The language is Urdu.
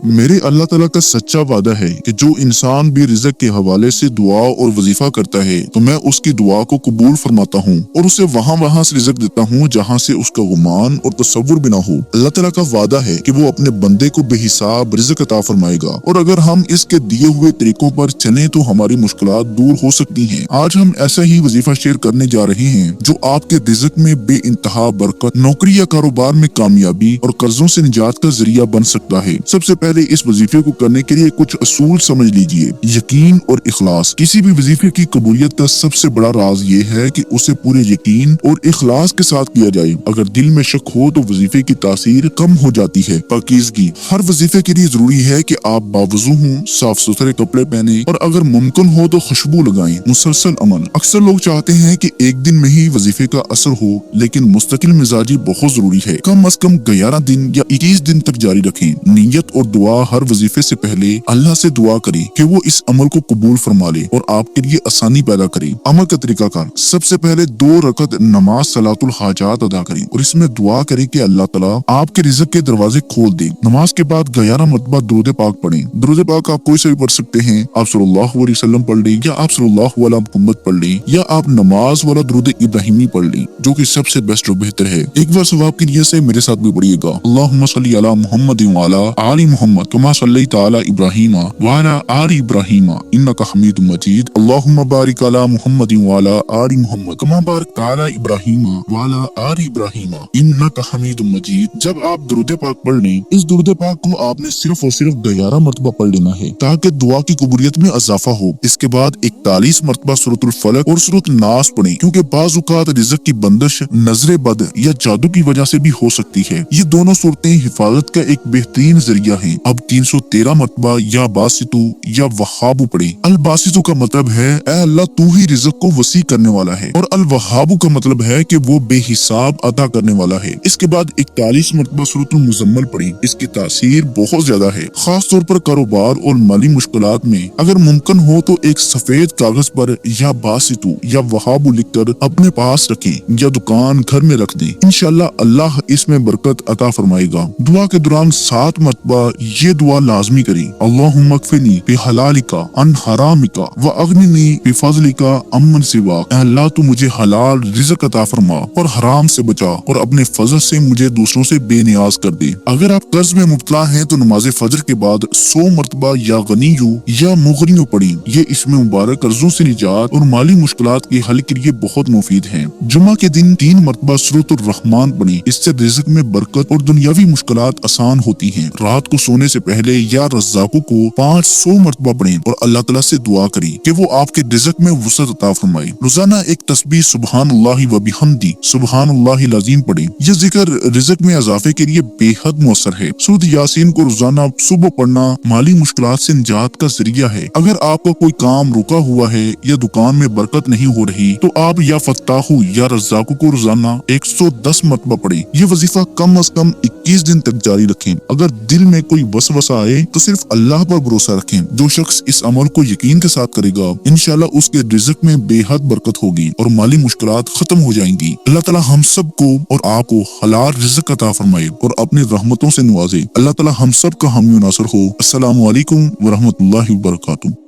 میرے اللہ تعالیٰ کا سچا وعدہ ہے کہ جو انسان بھی رزق کے حوالے سے دعا اور وظیفہ کرتا ہے تو میں اس کی دعا کو قبول فرماتا ہوں اور اسے وہاں سے رزق دیتا ہوں جہاں سے اس کا گمان اور تصور بھی نہ ہو۔ اللہ تعالیٰ کا وعدہ ہے کہ وہ اپنے بندے کو بے حساب رزق عطا فرمائے گا، اور اگر ہم اس کے دیے ہوئے طریقوں پر چلیں تو ہماری مشکلات دور ہو سکتی ہیں۔ آج ہم ایسا ہی وظیفہ شیئر کرنے جا رہے ہیں جو آپ کے رزق میں بے انتہا برکت، نوکری یا کاروبار میں کامیابی اور قرضوں سے نجات کا ذریعہ بن سکتا ہے۔ سب سے پہلے اس وظیفے کو کرنے کے لیے کچھ اصول سمجھ لیجئے۔ یقین اور اخلاص۔ کسی بھی وظیفے کی قبولیت کا سب سے بڑا راز یہ ہے کہ اسے پورے یقین اور اخلاص کے ساتھ کیا جائے۔ اگر دل میں شک ہو تو وظیفے کی تاثیر کم ہو جاتی ہے۔ پاکیزگی۔ ہر وظیفے کے لیے ضروری ہے کہ آپ باوضو ہوں، صاف ستھرے کپڑے پہنیں اور اگر ممکن ہو تو خوشبو لگائیں۔ مسلسل عمل۔ اکثر لوگ چاہتے ہیں کہ ایک دن میں ہی وظیفے کا اثر ہو، لیکن مستقل مزاجی بہت ضروری ہے۔ کم از کم 11 دن یا 21 دن تک جاری رکھیں۔ نیت اور دعا۔ ہر وظیفے سے پہلے اللہ سے دعا کریں کہ وہ اس عمل کو قبول فرما لے اور آپ کے لیے آسانی پیدا کرے۔ عمل کا طریقہ کار۔ سب سے پہلے 2 رکعت نماز صلاۃ الحاجات ادا کریں اور اس میں دعا کریں کہ اللہ تعالیٰ آپ کے رزق کے دروازے کھول دے۔ نماز کے بعد 11 مرتبہ درود پاک پڑھیں۔ درود پاک آپ کوئی سے بھی پڑھ سکتے ہیں۔ آپ صلی اللہ علیہ وسلم پڑھ لیں یا آپ صلی اللہ علیہ محمد پڑھ لیں یا آپ نماز والا درود ابراہیمی پڑھ لیں، جو کہ سب سے بیسٹ اور بہتر ہے۔ ایک بار ثواب کی نیت سے میرے ساتھ بھی پڑھیے گا۔ اللہم صلی علی محمد وعلی آل محمد کما صلیت علی ابراہیم وعلی آل ابراہیم انک حمید مجید۔ اللہم بارک علی محمد وعلی آل محمد کما بارکت علی ابراہیم وعلی آل ابراہیم انک حمید مجید۔ جب آپ درود پاک پڑھ لیں، اس درود پاک کو آپ نے صرف اور صرف 11 مرتبہ پڑھ لینا ہے تاکہ دعا کی قبولیت میں اضافہ ہو۔ اس کے بعد 41 مرتبہ سورۃ الفلق اور سورۃ الناس پڑھیں، کیونکہ بعض اوقات رزق کی بندش نظر بد یا جادو کی وجہ سے بھی ہو سکتی ہے۔ یہ دونوں صورتیں حفاظت کا ایک بہترین ذریعہ ہیں۔ اب 313 مرتبہ یا باسطو یا وہابو پڑھیں۔ الباسطو کا مطلب ہے اے اللہ تو ہی رزق کو وسیع کرنے والا ہے، اور الوہابو کا مطلب ہے کہ وہ بے حساب عطا کرنے والا ہے۔ اس کے بعد 41 مرتبہ سورۃ المزمل پڑھیں۔ اس کی تاثیر بہت زیادہ ہے، خاص طور پر کاروبار اور مالی مشکلات میں۔ اگر ممکن ہو تو ایک سفید کاغذ پر یا باسطو یا وہابو لکھ کر اپنے پاس رکھیں یا دکان گھر میں رکھ دیں۔ انشاءاللہ اللہ اس میں برکت عطا فرمائے گا۔ دعا کے دوران 7 مرتبہ یہ دعا لازمی کریں۔ اللہم اکفنی بحلالک عن حرامک واغننی بفضلک عمن سواک۔ اے اللہ تو مجھے حلال رزق عطا فرما اور حرام سے بچا، اور اپنے فضل سے مجھے دوسروں سے بے نیاز کر دے۔ اگر آپ قرض میں مبتلا ہیں تو نماز فجر کے بعد 100 مرتبہ یا غنیو یا مغنیو پڑھیں۔ یہ اسم مبارک قرضوں سے نجات اور مالی مشکلات کے حل کے لیے بہت مفید ہیں۔ جمعہ کے دن 3 مرتبہ سورۃ الرحمن پڑھیں۔ اس سے رزق میں برکت اور دنیاوی مشکلات آسان ہوتی ہیں۔ رات کو سونے سے پہلے یا رزاقو کو 500 مرتبہ پڑھیں اور اللہ تعالیٰ سے دعا کریں کہ وہ آپ کے رزق میں وسعت عطا فرمائے۔ روزانہ ایک تسبیح سبحان اللہ و بحمدی سبحان اللہ العظیم پڑھیں۔ یہ ذکر رزق میں اضافے کے لیے بے حد مؤثر ہے۔ سورۃ یاسین کو روزانہ صبح پڑھنا مالی مشکلات سے نجات کا ذریعہ ہے۔ اگر آپ کا کوئی کام رکا ہوا ہے یا دکان میں برکت نہیں ہو رہی تو آپ یا فتاحو یا رزاقو کو روزانہ 110 مرتبہ پڑھیں۔ یہ وظیفہ کم از کم 21 دن تک جاری رکھیں۔ اگر دل میں کوئی وسوسہ آئے تو صرف اللہ پر بھروسہ رکھیں۔ جو شخص اس عمل کو یقین کے ساتھ کرے گا انشاءاللہ اس کے رزق میں بے حد برکت ہوگی اور مالی مشکلات ختم ہو جائیں گی۔ اللہ تعالیٰ ہم سب کو اور آپ کو حلال رزق عطا فرمائے اور اپنی رحمتوں سے نوازے۔ اللہ تعالیٰ ہم سب کا حامی و ناصر ہو۔ السلام علیکم ورحمۃ اللہ وبرکاتہ۔